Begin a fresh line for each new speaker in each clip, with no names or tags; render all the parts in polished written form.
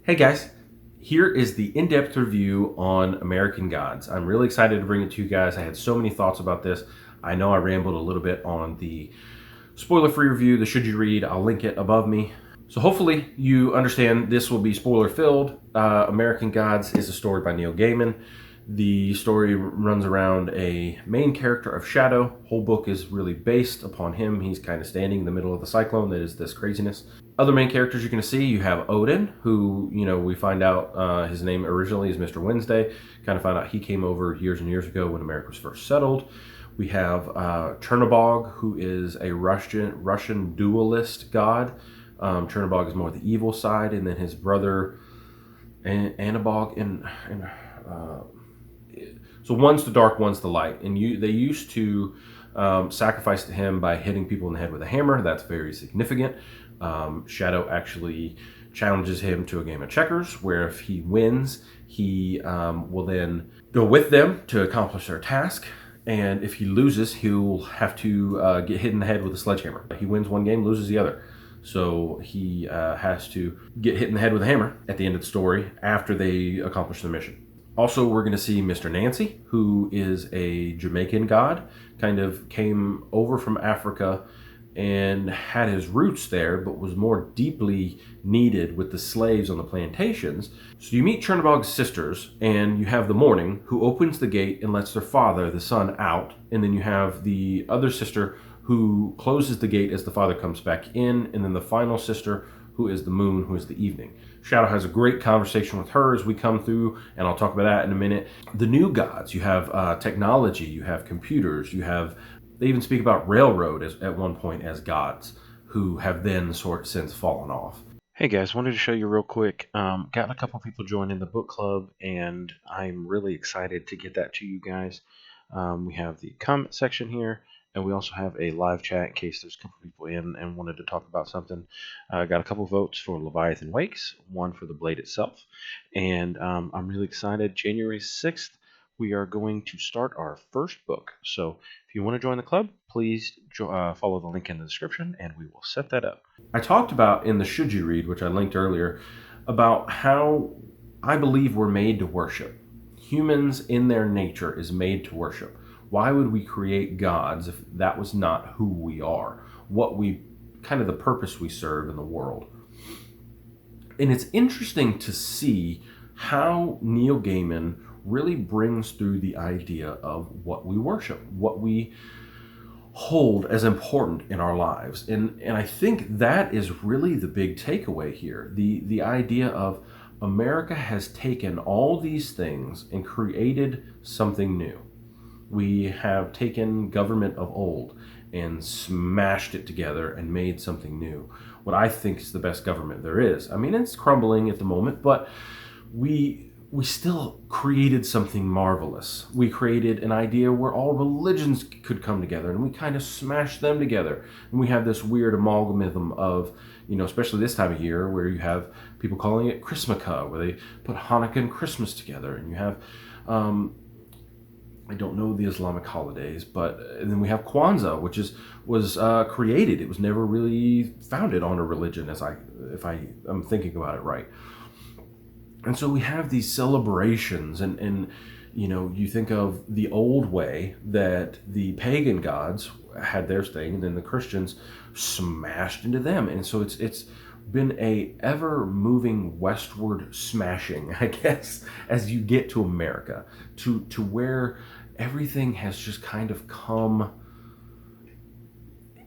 Hey guys, here is the in-depth review on American Gods. I'm really excited to bring it to you guys. I had so many thoughts about this. I know I rambled a little bit on the spoiler-free review, the should you read. I'll link it above me. So hopefully you understand this will be spoiler-filled. American Gods is a story by Neil Gaiman. The story runs around a main character of Shadow. Whole book is really based upon him. He's kind of standing in the middle of the cyclone that is this craziness. Other main characters you're going to see, you have Odin, who, we find out his name originally is Mr. Wednesday. Kind of find out he came over years and years ago when America was first settled. We have Chernobog, who is a Russian dualist god. Chernobog is more the evil side, and then his brother Anabog and so one's the dark, one's the light, and they used to sacrifice to him by hitting people in the head with a hammer. That's very significant. Shadow actually challenges him to a game of checkers, where if he wins, he will then go with them to accomplish their task. And if he loses, he'll have to get hit in the head with a sledgehammer. He wins one game, loses the other. So he has to get hit in the head with a hammer at the end of the story after they accomplish the mission. Also, we're going to see Mr. Nancy, who is a Jamaican god, kind of came over from Africa and had his roots there, but was more deeply needed with the slaves on the plantations. So you meet Chernobog's sisters, and you have the Morning, who opens the gate and lets their father, the sun, out. And then you have the other sister who closes the gate as the father comes back in, and then the final sister, who is the Moon, who is the evening. Shadow has a great conversation with her as we come through, and I'll talk about that in a minute. The new gods, you have technology, you have computers, they even speak about railroad at one point as gods, who have then since fallen off. Hey guys, wanted to show you real quick. Got a couple people joining the book club, and I'm really excited to get that to you guys. We have the comment section here, and we also have a live chat in case there's a couple people in and wanted to talk about something. Got a couple votes for Leviathan Wakes, one for the Blade itself, and I'm really excited. January 6th, we are going to start our first book. So if you want to join the club, please follow the link in the description, and we will set that up. I talked about in the Should You Read, which I linked earlier, about how I believe we're made to worship. Humans in their nature is made to worship. Why would we create gods if that was not who we are? Kind of the purpose we serve in the world. And it's interesting to see how Neil Gaiman really brings through the idea of what we worship, what we hold as important in our lives. And I think that is really the big takeaway here. The idea of America has taken all these things and created something new. We have taken government of old and smashed it together and made something new. What I think is the best government there is. I mean, it's crumbling at the moment, but we still created something marvelous. We created an idea where all religions could come together, and we kind of smashed them together. And we have this weird amalgamism of, especially this time of year, where you have people calling it Christmaka, where they put Hanukkah and Christmas together, and you have I don't know the Islamic holidays, but and then we have Kwanzaa, which was created. It was never really founded on a religion, if I'm thinking about it right. And so we have these celebrations, and you think of the old way that the pagan gods had their thing, and then the Christians smashed into them, and so it's been a ever moving westward smashing, I guess, as you get to America, to where everything has just kind of come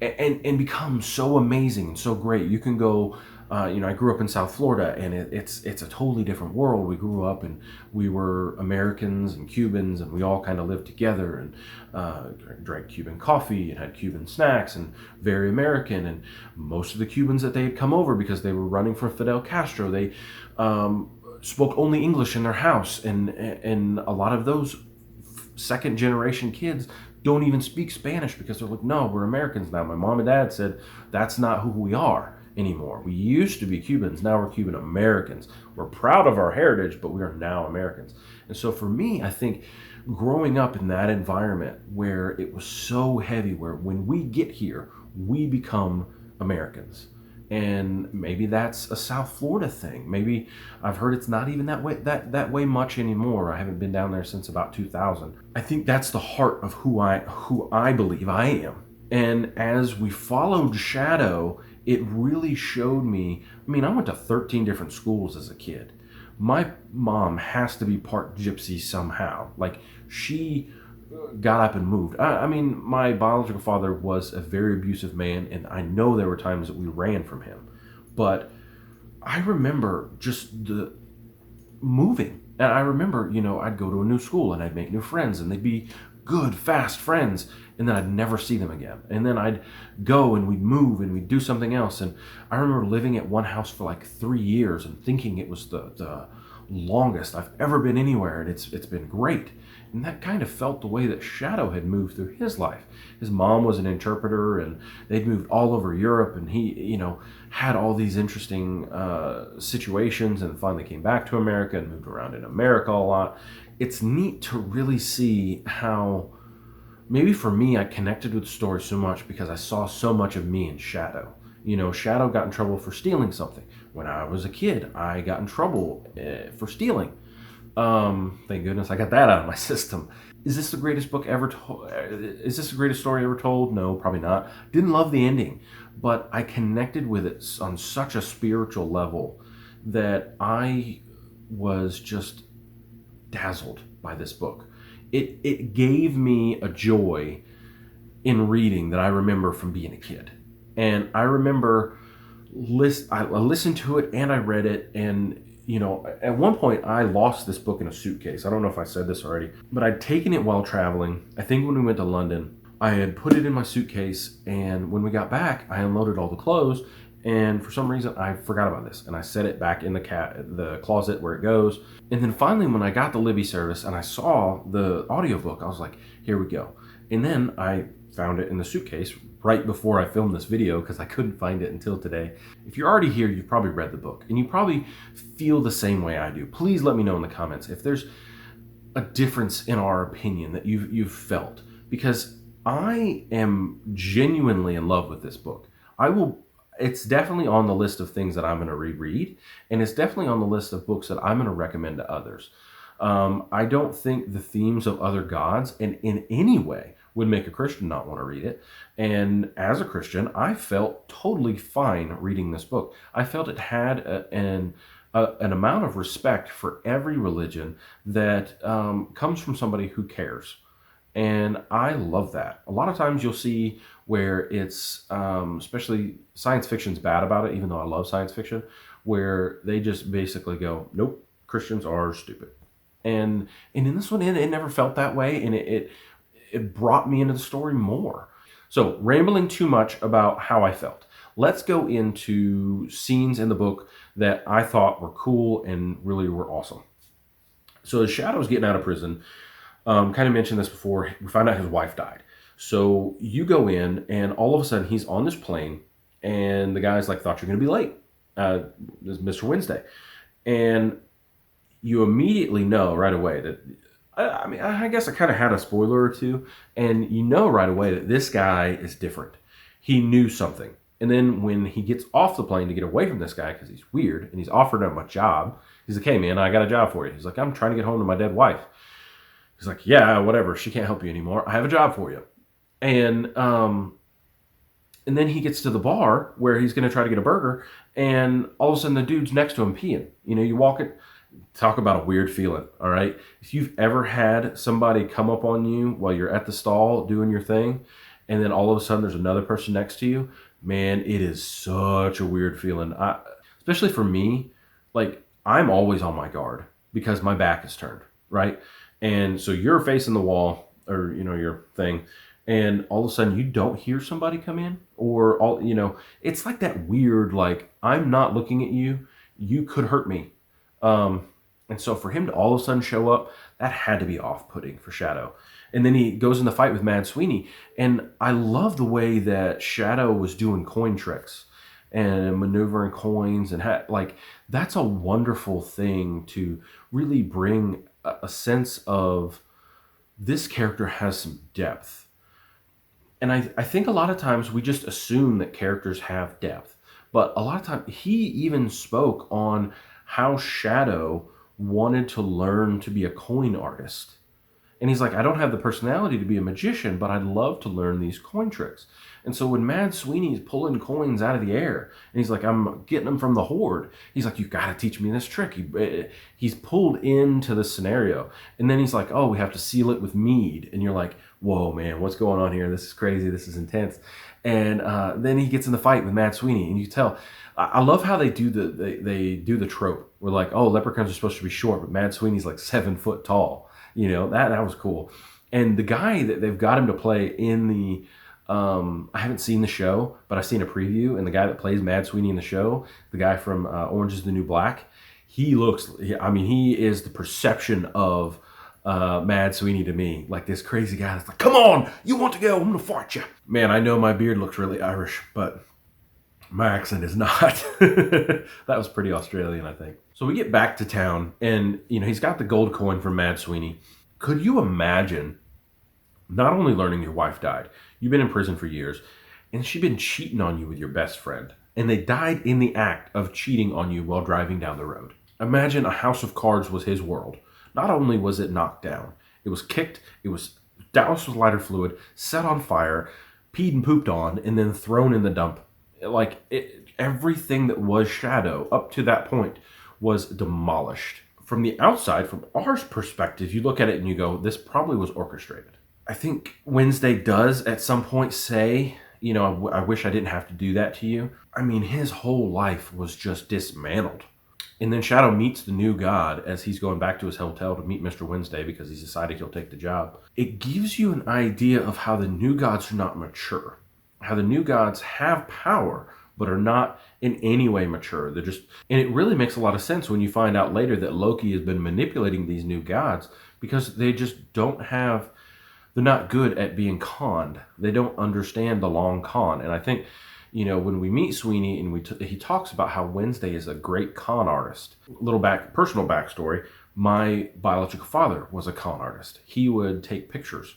and become so amazing and so great. You can go, I grew up in South Florida, and it's a totally different world. We grew up and we were Americans and Cubans, and we all kind of lived together and drank Cuban coffee and had Cuban snacks, and very American. And most of the Cubans that they had come over because they were running for Fidel Castro, they spoke only English in their house, and a lot of those second generation kids don't even speak Spanish because they're like, no, we're Americans now. My mom and dad said that's not who we are anymore. We used to be Cubans, now we're Cuban Americans. We're proud of our heritage, but we are now Americans. And so for me, I think growing up in that environment where it was so heavy, where when we get here, we become Americans. And maybe that's a South Florida thing. Maybe I've heard it's not even that way that way much anymore. I haven't been down there since about 2000. I think that's the heart of who I believe I am. And as we followed Shadow, it really showed me. I mean, I went to 13 different schools as a kid. My mom has to be part gypsy somehow. Like, she got up and moved. I mean, my biological father was a very abusive man, and I know there were times that we ran from him. But I remember just the moving. And I remember, I'd go to a new school and I'd make new friends, and they'd be good, fast friends. And then I'd never see them again. And then I'd go and we'd move and we'd do something else. And I remember living at one house for like 3 years and thinking it was the longest I've ever been anywhere. And it's been great. And that kind of felt the way that Shadow had moved through his life. His mom was an interpreter, and they'd moved all over Europe, and he, had all these interesting situations, and finally came back to America and moved around in America a lot. It's neat to really see how, maybe for me, I connected with the story so much because I saw so much of me in Shadow. Shadow got in trouble for stealing something. When I was a kid, I got in trouble for stealing. Thank goodness I got that out of my system. Is this the greatest book ever told? Is this the greatest story ever told? No, probably not. Didn't love the ending, but I connected with it on such a spiritual level that I was just dazzled by this book. It gave me a joy in reading that I remember from being a kid. And I remember I listened to it and I read it, and at one point I lost this book in a suitcase. I don't know if I said this already, but I'd taken it while traveling. I think when we went to London, I had put it in my suitcase, and when we got back, I unloaded all the clothes, and for some reason I forgot about this, and I set it back in the closet where it goes. And then finally, when I got the Libby service and I saw the audiobook, I was like, here we go. And then I found it in the suitcase right before I filmed this video because I couldn't find it until today. If you're already here, you've probably read the book and you probably feel the same way I do. Please let me know in the comments if there's a difference in our opinion that you've felt, because I am genuinely in love with this book. It's definitely on the list of things that I'm going to reread, and it's definitely on the list of books that I'm going to recommend to others. I don't think the themes of other gods in any way would make a Christian not want to read it. And as a Christian, I felt totally fine reading this book. I felt it had an amount of respect for every religion that comes from somebody who cares. And I love that. A lot of times you'll see where it's, especially science fiction's bad about it, even though I love science fiction, where they just basically go, nope, Christians are stupid. And in this one, it never felt that way, and it brought me into the story more. So, rambling too much about how I felt. Let's go into scenes in the book that I thought were cool and really were awesome. So, as Shadow's getting out of prison, kind of mentioned this before, we find out his wife died. So, you go in, and all of a sudden, he's on this plane, and the guy's like, thought you're going to be late. This is Mr. Wednesday. And you immediately know right away that, I mean, I guess I kind of had a spoiler or two, and you know right away that this guy is different. He knew something. And then when he gets off the plane to get away from this guy, because he's weird, and he's offered him a job, he's like, hey man, I got a job for you. He's like, I'm trying to get home to my dead wife. He's like, yeah, whatever, she can't help you anymore. I have a job for you. And then he gets to the bar where he's going to try to get a burger, and all of a sudden the dude's next to him peeing. You walk it. Talk about a weird feeling, all right? If you've ever had somebody come up on you while you're at the stall doing your thing, and then all of a sudden there's another person next to you, man, it is such a weird feeling. Especially for me, like, I'm always on my guard because my back is turned, right? And so you're facing the wall, or, your thing, and all of a sudden you don't hear somebody come in, or it's like that weird, like, I'm not looking at you, you could hurt me. And so for him to all of a sudden show up, that had to be off-putting for Shadow. And then he goes in the fight with Mad Sweeney. And I love the way that Shadow was doing coin tricks and maneuvering coins. And that's a wonderful thing to really bring a sense of this character has some depth. And I think a lot of times we just assume that characters have depth. But a lot of time, he even spoke on how Shadow wanted to learn to be a coin artist. And he's like, I don't have the personality to be a magician, but I'd love to learn these coin tricks. And so when Mad Sweeney's pulling coins out of the air, and he's like, I'm getting them from the Horde, he's like, you got to teach me this trick. He's pulled into the scenario. And then he's like, oh, we have to seal it with mead. And you're like, whoa, man, what's going on here? This is crazy. This is intense. And then he gets in the fight with Mad Sweeney, and you tell. I love how they do they do the trope. We're like, oh, leprechauns are supposed to be short, but Mad Sweeney's like 7 foot tall. You know, that was cool. And the guy that they've got him to play in the, I haven't seen the show, but I've seen a preview. And the guy that plays Mad Sweeney in the show, the guy from Orange is the New Black, he looks, I mean, he is the perception of Mad Sweeney to me. Like this crazy guy that's like, come on, you want to go? I'm going to fight you. Man, I know my beard looks really Irish, but my accent is not. That was pretty Australian, I think. So we get back to town, and he's got the gold coin from Mad Sweeney. Could you imagine not only learning your wife died, you've been in prison for years, and she'd been cheating on you with your best friend, and they died in the act of cheating on you while driving down the road? Imagine a house of cards was his world. Not only was it knocked down, it was kicked, it was doused with lighter fluid, set on fire, peed and pooped on, and then thrown in the dump. Everything that was Shadow up to that point was demolished. From the outside, from our perspective, you look at it and you go, this probably was orchestrated. I think Wednesday does at some point say, I wish I didn't have to do that to you. I mean, his whole life was just dismantled. And then Shadow meets the new god as he's going back to his hotel to meet Mr. Wednesday because he's decided he'll take the job. It gives you an idea of how the new gods are not mature. How the new gods have power, but are not in any way mature. And it really makes a lot of sense when you find out later that Loki has been manipulating these new gods because they just they're not good at being conned. They don't understand the long con. And I think, when we meet Sweeney and he talks about how Wednesday is a great con artist. Personal backstory, my biological father was a con artist. He would take pictures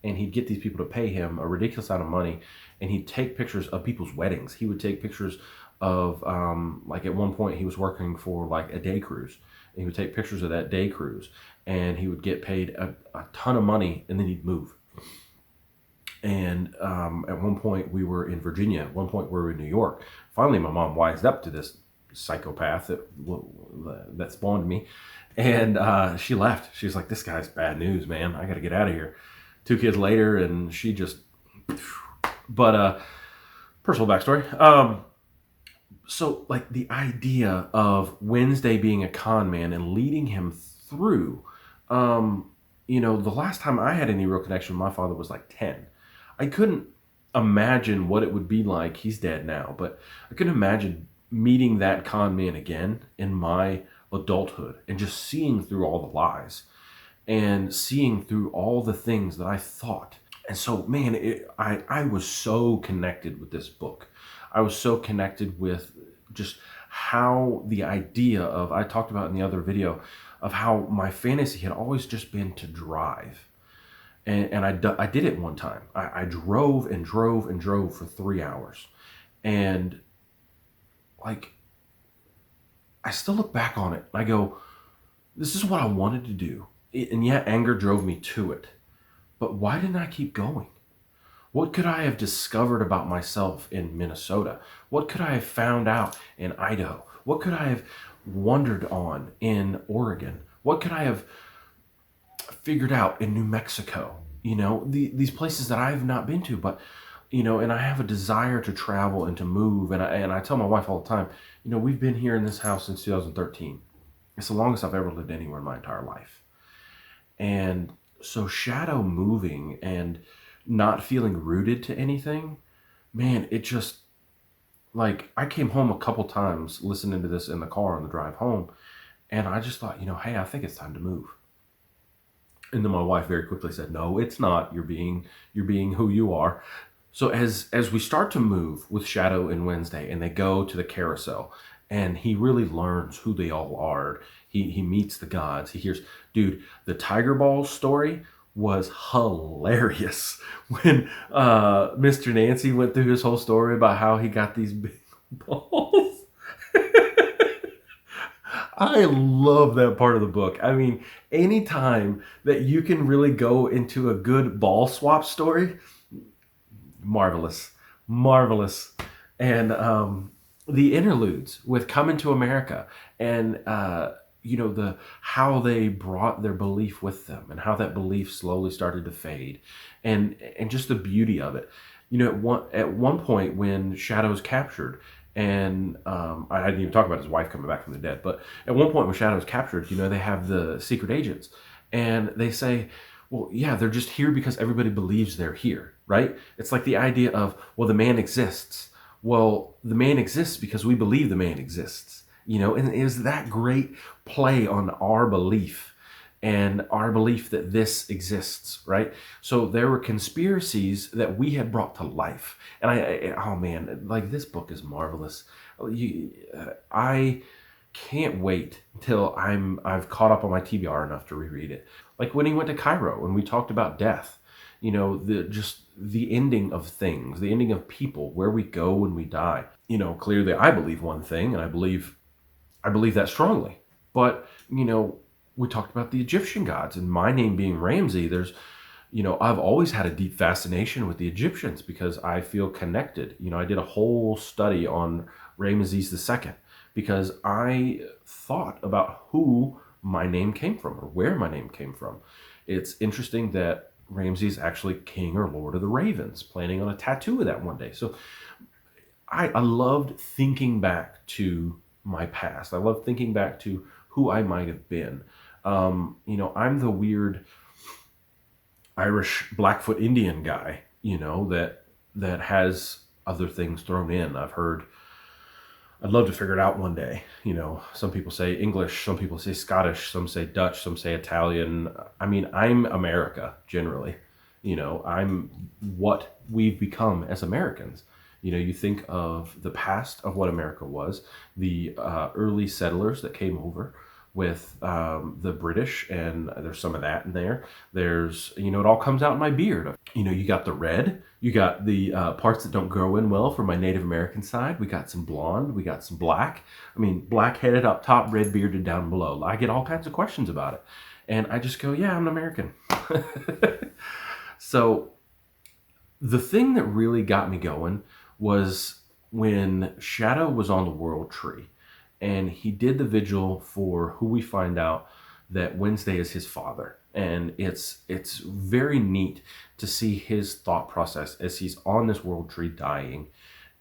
and he'd get these people to pay him a ridiculous amount of money, and he'd take pictures of people's weddings. He would take pictures of, at one point he was working for a day cruise, and he would take pictures of that day cruise, and he would get paid a ton of money, and then he'd move. And at one point we were in Virginia, at one point we were in New York. Finally, my mom wised up to this psychopath that spawned me, and she left. She's like, this guy's bad news, man. I got to get out of here. 2 kids later, and she just... But personal backstory. So the idea of Wednesday being a con man and leading him through, the last time I had any real connection with my father was 10. I couldn't imagine what it would be like. He's dead now, but I couldn't imagine meeting that con man again in my adulthood and just seeing through all the lies and seeing through all the things that I thought. And so, man, I was so connected with this book. I was so connected with just how the idea of, I talked about in the other video, of how my fantasy had always just been to drive. And I did it one time. I drove and drove and drove for 3 hours. And I still look back on it and I go, this is what I wanted to do. And yet anger drove me to it. But why didn't I keep going? What could I have discovered about myself in Minnesota? What could I have found out in Idaho? What could I have wondered on in Oregon? What could I have figured out in New Mexico? These places that I have not been to, but, and I have a desire to travel and to move. And I tell my wife all the time, we've been here in this house since 2013. It's the longest I've ever lived anywhere in my entire life. And so Shadow moving and not feeling rooted to anything, man, it just, I came home a couple times listening to this in the car on the drive home, and I just thought, hey, I think it's time to move. And then my wife very quickly said, no, it's not. You're being who you are. So as we start to move with Shadow and Wednesday, and they go to the carousel, and he really learns who they all are. He meets the gods. He hears, dude, the Tiger Balls story was hilarious when Mr. Nancy went through his whole story about how he got these big Balls. I love that part of the book. I mean, anytime that you can really go into a good ball swap story, marvelous, marvelous. And the interludes with Coming to America and the how they brought their belief with them and how that belief slowly started to fade, and just the beauty of it. At one point when Shadow's captured, and I didn't even talk about his wife coming back from the dead, but at one point when Shadow's captured, they have the secret agents, and they say, well, yeah, they're just here because everybody believes they're here, right? It's like the idea of, well, the man exists. Well, the man exists because we believe the man exists, and is that great play on our belief and our belief that this exists, right? So there were conspiracies that we had brought to life. And oh man, like this book is marvelous. I can't wait until I've caught up on my TBR enough to reread it. Like when he went to Cairo and we talked about death, the ending of things, the ending of people, where we go when we die. Clearly I believe one thing, and I believe that strongly. But we talked about the Egyptian gods, and my name being Ramsey. I've always had a deep fascination with the Egyptians because I feel connected. I did a whole study on Ramesses II because I thought about who my name came from or where my name came from. It's interesting that Ramsey's actually king or lord of the ravens, planning on a tattoo of that one day. So I loved thinking back to my past. I love thinking back to who I might have been. I'm the weird Irish Blackfoot Indian guy, that has other things thrown in. I'd love to figure it out one day. Some people say English, some people say Scottish, some say Dutch, some say Italian. I mean, I'm America generally. I'm what we've become as Americans. You think of the past of what America was, the early settlers that came over with the British, and there's some of that in there. There's, it all comes out in my beard. You got the red, you got the parts that don't grow in well for my Native American side. We got some blonde, we got some black. I mean, black headed up top, red bearded down below. I get all kinds of questions about it. And I just go, yeah, I'm an American. So the thing that really got me going was when Shadow was on the World Tree and he did the vigil for who we find out that Wednesday is his father. And it's very neat to see his thought process as he's on this World Tree dying.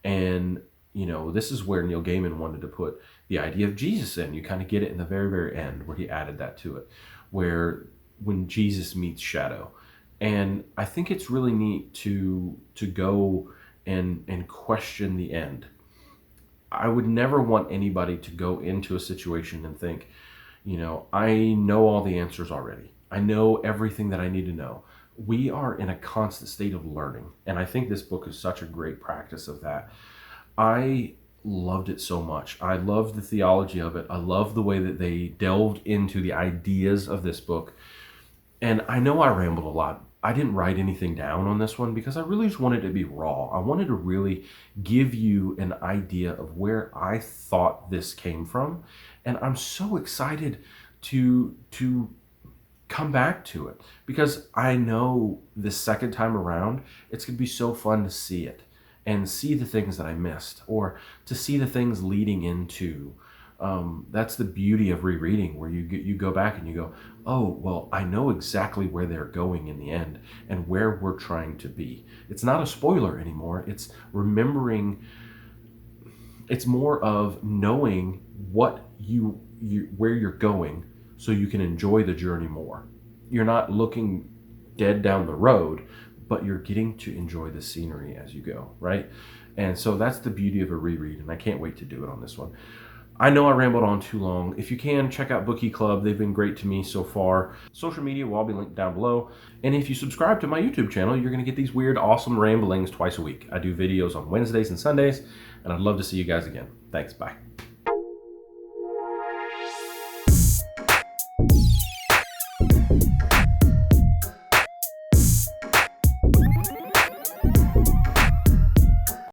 And, this is where Neil Gaiman wanted to put the idea of Jesus in. You kind of get it in the very, very end where he added that to it, where when Jesus meets Shadow. And I think it's really neat to go and question the end. I would never want anybody to go into a situation and think, I know all the answers already. I know everything that I need to know. We are in a constant state of learning. And I think this book is such a great practice of that. I loved it so much. I loved the theology of it. I love the way that they delved into the ideas of this book. And I know I rambled a lot. I didn't write anything down on this one because I really just wanted it to be raw. I wanted to really give you an idea of where I thought this came from. And I'm so excited to come back to it because I know this second time around, it's going to be so fun to see it and see the things that I missed or to see the things leading into. That's the beauty of rereading, where you go back and you go, oh, well, I know exactly where they're going in the end and where we're trying to be. It's not a spoiler anymore. It's remembering. It's more of knowing what where you're going so you can enjoy the journey more. You're not looking dead down the road, but you're getting to enjoy the scenery as you go, right? And so that's the beauty of a reread, and I can't wait to do it on this one. I know I rambled on too long. If you can, check out Bookie Club. They've been great to me so far. Social media will all be linked down below. And if you subscribe to my YouTube channel, you're going to get these weird, awesome ramblings twice a week. I do videos on Wednesdays and Sundays, and I'd love to see you guys again. Thanks. Bye.